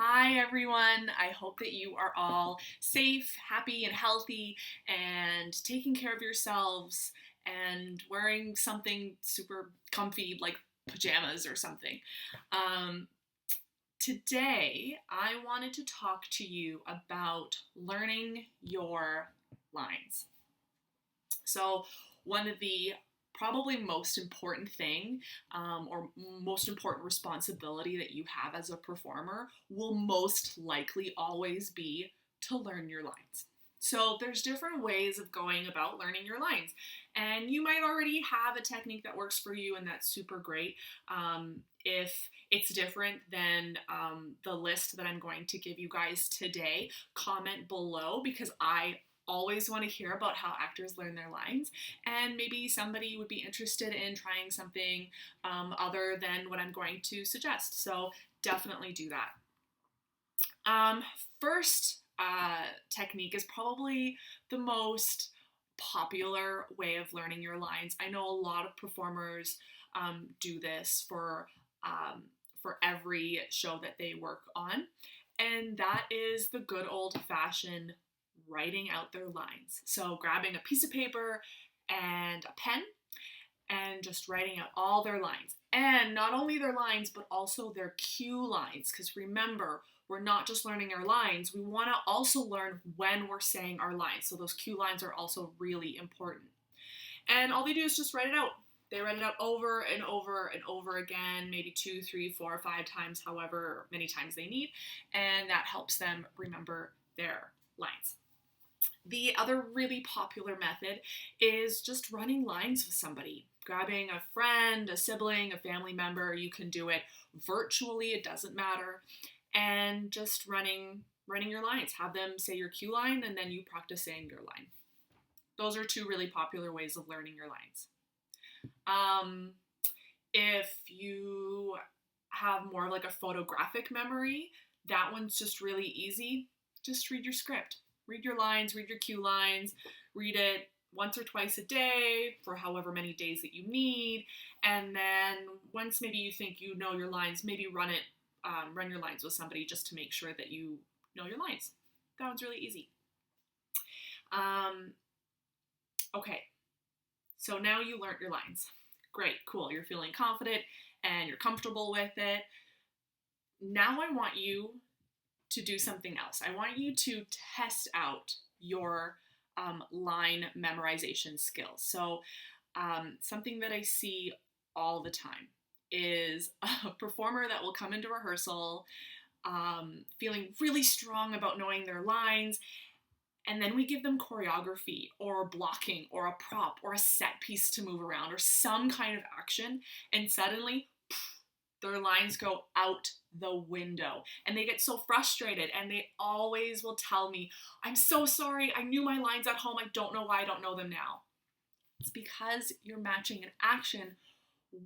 Hi, everyone. I hope that you are all safe, happy, and healthy, and taking care of yourselves and wearing something super comfy like pajamas or something. Um, Today, I wanted to talk to you about learning your lines. So, one of the probably most important thing or most important responsibility that you have as a performer will most likely always be to learn your lines. So there's different ways of going about learning your lines, and you might already have a technique that works for you, and that's super great. If it's different than the list that I'm going to give you guys today, comment below because I always want to hear about how actors learn their lines, and maybe somebody would be interested in trying something other than what I'm going to suggest. So definitely do that. Um, First technique is probably the most popular way of learning your lines. I know a lot of performers do this for every show that they work on, and that is the good old fashioned writing out their lines. So grabbing a piece of paper and a pen and just writing out all their lines. And not only their lines, but also their cue lines. Because remember, we're not just learning our lines, we want to also learn when we're saying our lines. So those cue lines are also really important. And all they do is just write it out. They write it out over and over and over again, maybe 2, 3, 4, 5 times, however many times they need. And that helps them remember their lines. The other really popular method is just running lines with somebody. Grabbing a friend, a sibling, a family member, you can do it virtually, it doesn't matter, and just running your lines. Have them say your cue line and then you practice saying your line. Those are two really popular ways of learning your lines. If you have more like a photographic memory, that one's just really easy. Just read your script. Read your lines, read your cue lines, read it once or twice a day for however many days that you need. And then once maybe you think you know your lines, maybe run your lines with somebody just to make sure that you know your lines. That one's really easy. Okay, so now you learned your lines. Great, cool. You're feeling confident and you're comfortable with it. Now I want you to do something else. I want you to test out your line memorization skills. So, something that I see all the time is a performer that will come into rehearsal feeling really strong about knowing their lines, and then we give them choreography or blocking or a prop or a set piece to move around or some kind of action, and suddenly their lines go out the window and they get so frustrated, and they always will tell me, I'm so sorry, I knew my lines at home, I don't know why I don't know them now. It's because you're matching an action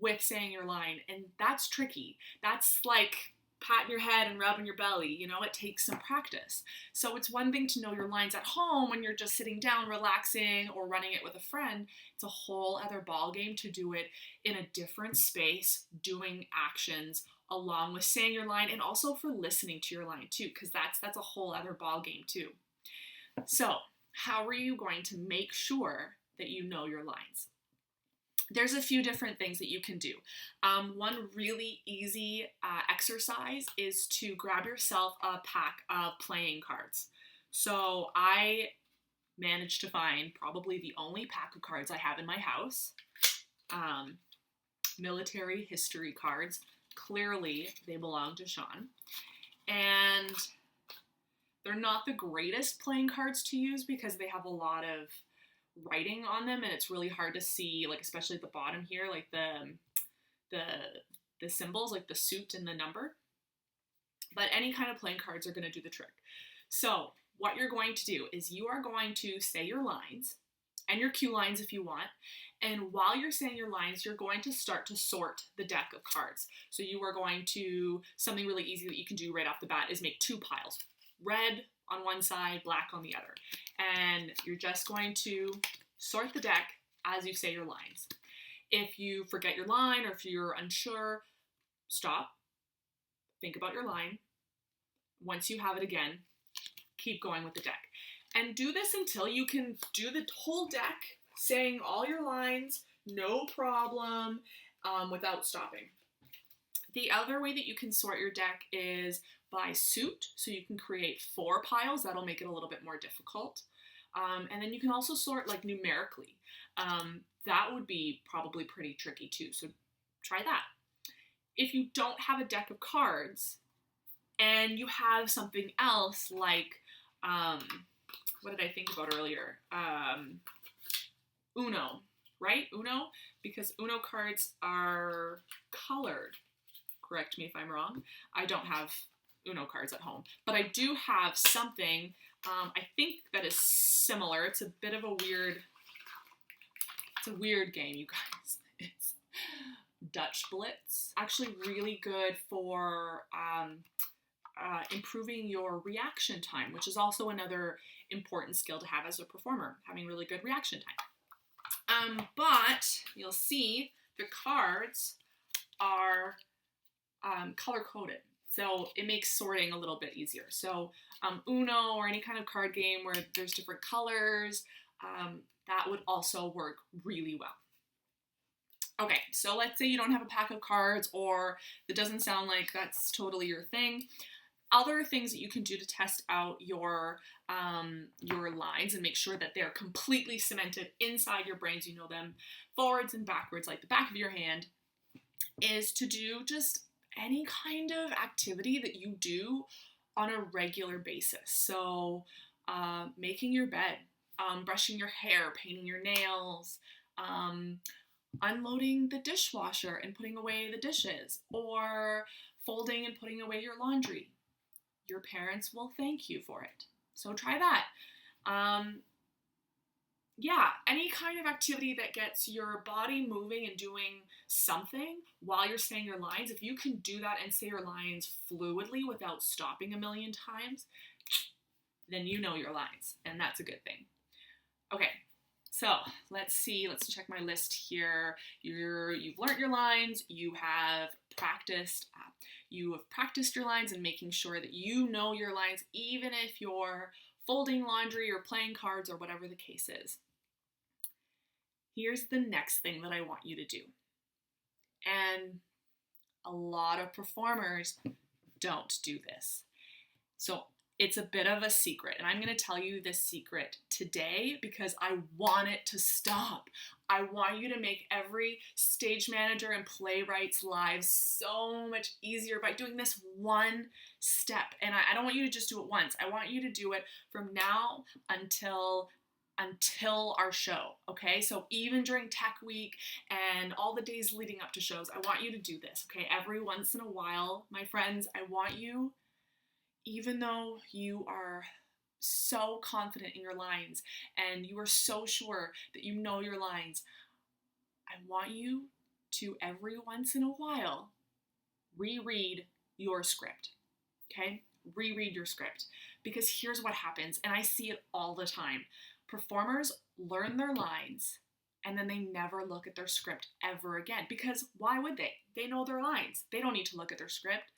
with saying your line, and that's tricky. That's like patting your head and rubbing your belly, it takes some practice. So it's one thing to know your lines at home when you're just sitting down relaxing or running it with a friend. It's a whole other ball game to do it in a different space, doing actions along with saying your line, and also for listening to your line too, because that's a whole other ball game too. So how are you going to make sure that you know your lines? There's a few different things that you can do. One really easy exercise is to grab yourself a pack of playing cards. So I managed to find probably the only pack of cards I have in my house. Military history cards. Clearly, they belong to Sean. And they're not the greatest playing cards to use because they have a lot of writing on them and it's really hard to see, like especially at the bottom here, like the symbols, like the suit and the number. But any kind of playing cards are going to do the trick. So what you're going to do is you are going to say your lines and your cue lines if you want. And while you're saying your lines, you're going to start to sort the deck of cards. So you are going to, something really easy that you can do right off the bat is make two piles. Red on one side, black on the other. And you're just going to sort the deck as you say your lines. If you forget your line or if you're unsure, stop, think about your line, once you have it again, keep going with the deck. And do this until you can do the whole deck, saying all your lines, no problem, without stopping. The other way that you can sort your deck is by suit. So you can create 4 piles. That'll make it a little bit more difficult. And then you can also sort like numerically. That would be probably pretty tricky too. So try that. If you don't have a deck of cards and you have something else like, what did I think about earlier? Uno, right? Uno, because Uno cards are colored. Correct me if I'm wrong. I don't have Uno cards at home, but I do have something, I think that is similar. It's a bit of a weird game, you guys. It's Dutch Blitz. Actually really good for improving your reaction time, which is also another important skill to have as a performer, having really good reaction time. But you'll see the cards are color-coded, so it makes sorting a little bit easier. So Uno or any kind of card game where there's different colors, that would also work really well. Okay, so let's say you don't have a pack of cards, or it doesn't sound like that's totally your thing. Other things that you can do to test out your lines and make sure that they're completely cemented inside your brains, you know them forwards and backwards like the back of your hand, is to do just any kind of activity that you do on a regular basis. So making your bed, brushing your hair, painting your nails, unloading the dishwasher and putting away the dishes, or folding and putting away your laundry. Your parents will thank you for it. So try that. Yeah, any kind of activity that gets your body moving and doing something while you're saying your lines. If you can do that and say your lines fluidly without stopping a million times, then you know your lines, and that's a good thing. Okay, so let's see. Let's check my list here. You've learned your lines. You have practiced your lines and making sure that you know your lines, even if you're folding laundry or playing cards or whatever the case is. Here's the next thing that I want you to do. And a lot of performers don't do this. So it's a bit of a secret, and I'm going to tell you this secret today because I want it to stop. I want you to make every stage manager and playwright's lives so much easier by doing this one step. And I don't want you to just do it once. I want you to do it from now until our show, okay? So even during Tech Week and all the days leading up to shows, I want you to do this, okay? Every once in a while, my friends, I want you, even though you are so confident in your lines and you are so sure that you know your lines, I want you to every once in a while reread your script, okay? Reread your script, because here's what happens, and I see it all the time. Performers learn their lines and then they never look at their script ever again, because why would they? They know their lines. They don't need to look at their script.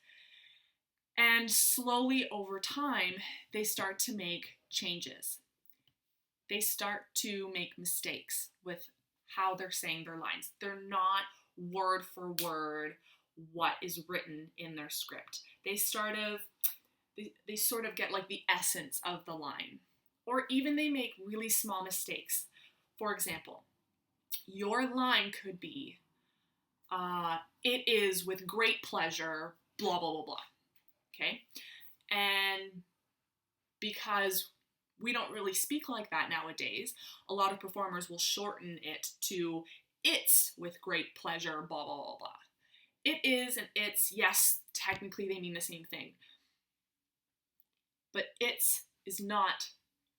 And slowly over time, they start to make changes. They start to make mistakes with how they're saying their lines. They're not word for word what is written in their script. They sort of get like the essence of the line. Or even they make really small mistakes. For example, your line could be, it is with great pleasure, blah, blah, blah, blah. Okay? And because we don't really speak like that nowadays, a lot of performers will shorten it to, it's with great pleasure, blah, blah, blah, blah. It is and it's, yes, technically they mean the same thing. But it's is not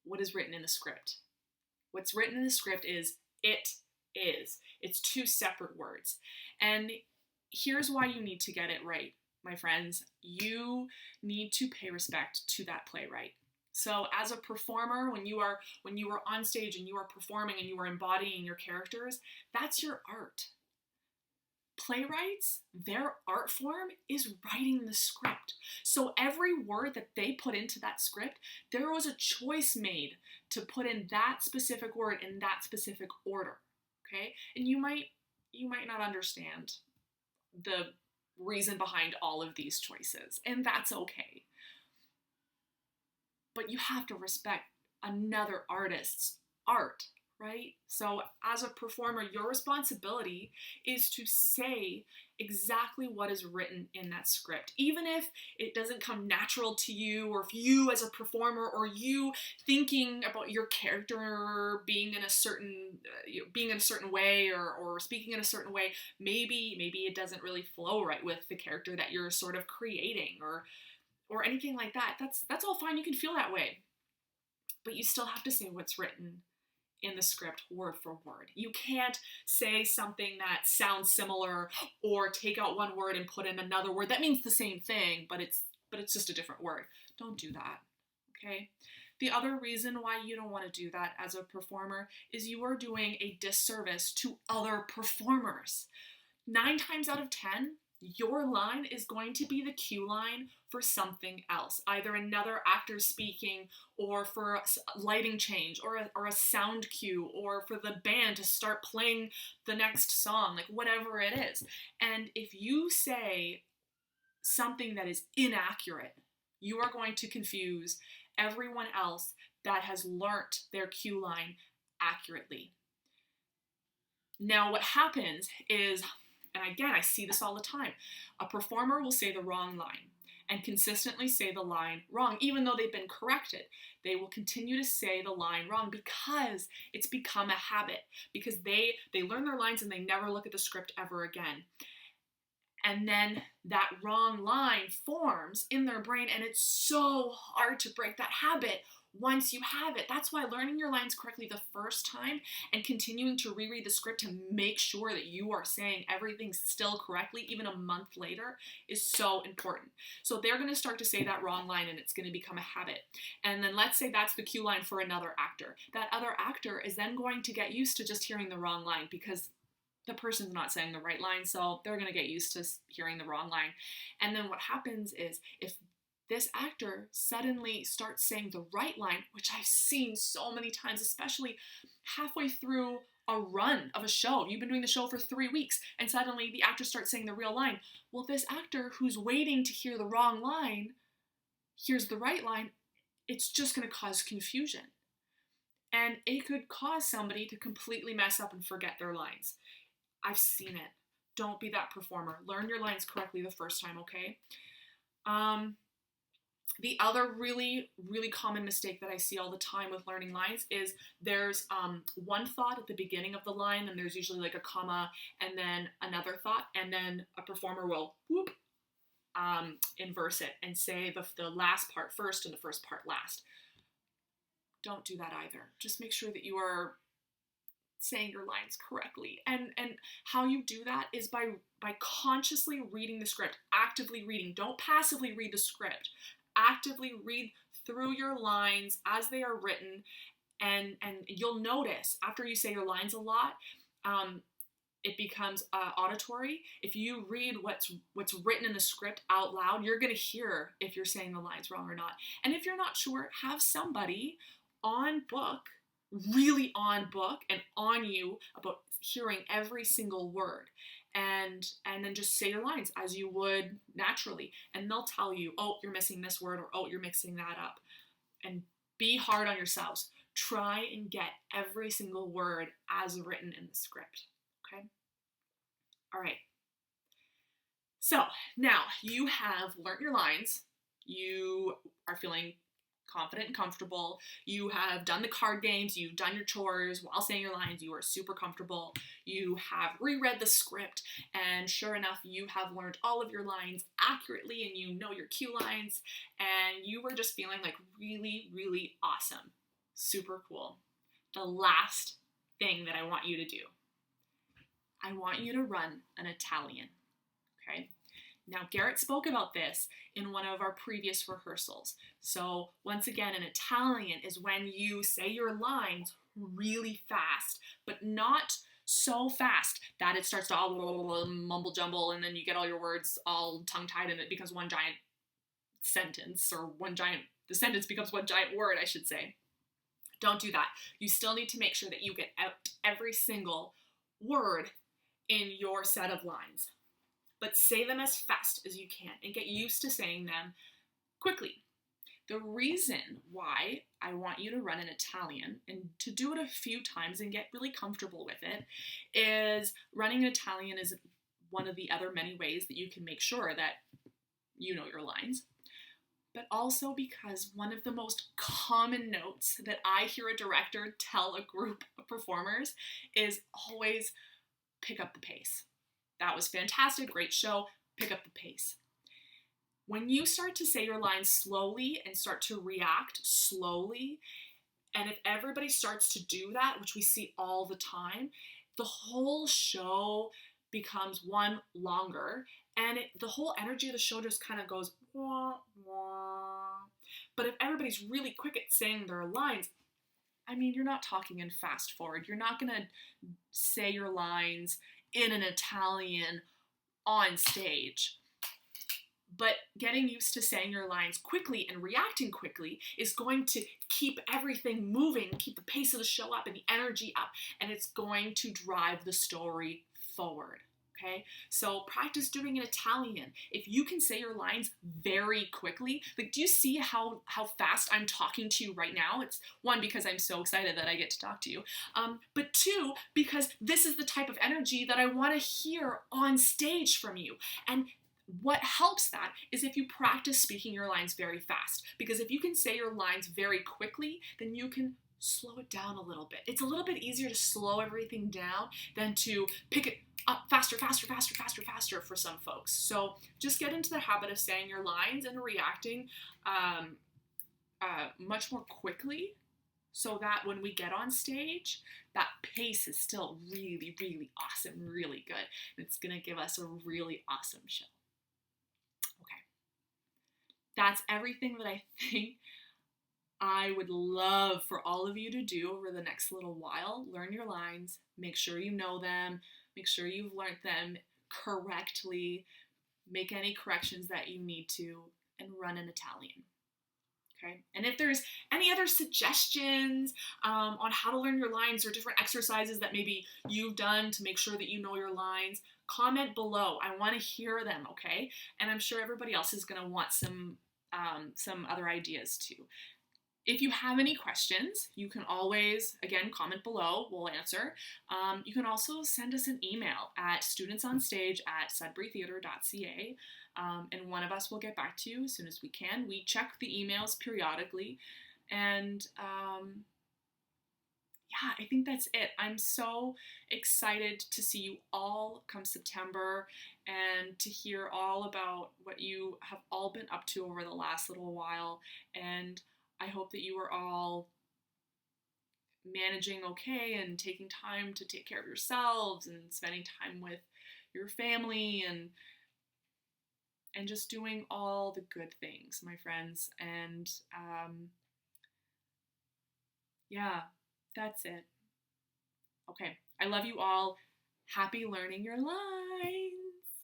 what is written in the script. What's written in the script is, it is. It's 2 separate words. And here's why you need to get it right, my friends. You need to pay respect to that playwright. So as a performer, when you are on stage and you are performing and you are embodying your characters, that's your art. playwrights, their art form is writing the script. So every word that they put into that script, there was a choice made to put in that specific word in that specific order. Okay? And you might not understand the reason behind all of these choices, and that's okay. But you have to respect another artist's art, right? So as a performer, your responsibility is to say exactly what is written in that script. Even if it doesn't come natural to you, or if you as a performer, or you thinking about your character being in a certain way, or speaking in a certain way, maybe it doesn't really flow right with the character that you're sort of creating, or anything like that. That's all fine. You can feel that way. But you still have to say what's written in the script word for word. You can't say something that sounds similar, or take out one word and put in another word that means the same thing, but it's just a different word. Don't do that. Okay? The other reason why you don't want to do that as a performer is you are doing a disservice to other performers. 9 times out of 10, your line is going to be the cue line for something else, either another actor speaking, or for a lighting change, or a sound cue, or for the band to start playing the next song, like whatever it is. And if you say something that is inaccurate, you are going to confuse everyone else that has learnt their cue line accurately. Now, what happens is, and again, I see this all the time, a performer will say the wrong line and consistently say the line wrong, even though they've been corrected. They will continue to say the line wrong because it's become a habit, because they learn their lines and they never look at the script ever again. And then that wrong line forms in their brain, and it's so hard to break that habit once you have it. That's why learning your lines correctly the first time and continuing to reread the script to make sure that you are saying everything still correctly, even a month later, is so important. So they're going to start to say that wrong line, and it's going to become a habit. And then let's say that's the cue line for another actor. That other actor is then going to get used to just hearing the wrong line, because the person's not saying the right line, so they're going to get used to hearing the wrong line. And then what happens is, if this actor suddenly starts saying the right line, which I've seen so many times, especially halfway through a run of a show. You've been doing the show for 3 weeks, and suddenly the actor starts saying the real line. Well, this actor who's waiting to hear the wrong line hears the right line. It's just going to cause confusion. And it could cause somebody to completely mess up and forget their lines. I've seen it. Don't be that performer. Learn your lines correctly the first time, okay? The other really, really common mistake that I see all the time with learning lines is there's one thought at the beginning of the line, and there's usually like a comma, and then another thought, and then a performer will inverse it and say the last part first and the first part last. Don't do that either. Just make sure that you are saying your lines correctly. And how you do that is by consciously reading the script, actively reading. Don't passively read the script. Actively read through your lines as they are written, and you'll notice after you say your lines a lot, it becomes auditory. If you read what's written in the script out loud, you're going to hear if you're saying the lines wrong or not. And if you're not sure, have somebody on book, really on book and on you about hearing every single word, and then just say your lines as you would naturally, and they'll tell you, oh, you're missing this word, or oh, you're mixing that up. And be hard on yourselves. Try and get every single word as written in the script. Okay? All right. So now you have learned your lines. You are feeling confident and comfortable. You have done the card games. You've done your chores while saying your lines. You are super comfortable. You have reread the script, and sure enough, you have learned all of your lines accurately, and you know your cue lines, and you were just feeling like really, really awesome. Super cool. The last thing that I want you to do, I want you to run an Italian. Okay? Now, Garrett spoke about this in one of our previous rehearsals. So once again, an Italian is when you say your lines really fast, but not so fast that it starts to all mumble jumble, and then you get all your words all tongue tied, and it becomes one giant sentence, or the sentence becomes one giant word, I should say. Don't do that. You still need to make sure that you get out every single word in your set of lines, but say them as fast as you can and get used to saying them quickly. The reason why I want you to run in Italian and to do it a few times and get really comfortable with it is running in Italian is one of the other many ways that you can make sure that you know your lines, but also because one of the most common notes that I hear a director tell a group of performers is always pick up the pace. That was fantastic, great show, pick up the pace. When you start to say your lines slowly and start to react slowly, and if everybody starts to do that, which we see all the time, the whole show becomes one longer, and the whole energy of the show just kind of goes wah, wah. But if everybody's really quick at saying their lines, I mean, you're not talking in fast forward. You're not gonna say your lines in an Italian on stage. But getting used to saying your lines quickly and reacting quickly is going to keep everything moving, keep the pace of the show up and the energy up, and it's going to drive the story forward, okay? So practice doing in Italian. If you can say your lines very quickly, like, do you see how fast I'm talking to you right now? It's one, because I'm so excited that I get to talk to you, but two, because this is the type of energy that I want to hear on stage from you. And what helps that is if you practice speaking your lines very fast, because if you can say your lines very quickly, then you can slow it down a little bit. It's a little bit easier to slow everything down than to pick it up faster for some folks. So just get into the habit of saying your lines and reacting much more quickly, so that when we get on stage, that pace is still really, really awesome, really good. It's gonna give us a really awesome show. That's everything that I think I would love for all of you to do over the next little while. Learn your lines, make sure you know them, make sure you've learned them correctly, make any corrections that you need to, and run in Italian. Okay? And if there's any other suggestions on how to learn your lines or different exercises that maybe you've done to make sure that you know your lines, comment below. I want to hear them, okay? And I'm sure everybody else is going to want some other ideas too. If you have any questions, you can always, again, comment below. We'll answer. You can also send us an email at studentsonstage@sudburytheatre.ca, and one of us will get back to you as soon as we can. We check the emails periodically, and yeah, I think that's it. I'm so excited to see you all come September and to hear all about what you have all been up to over the last little while. And I hope that you are all managing okay and taking time to take care of yourselves and spending time with your family and just doing all the good things, my friends. And yeah, that's it. Okay, I love you all. Happy learning your lines.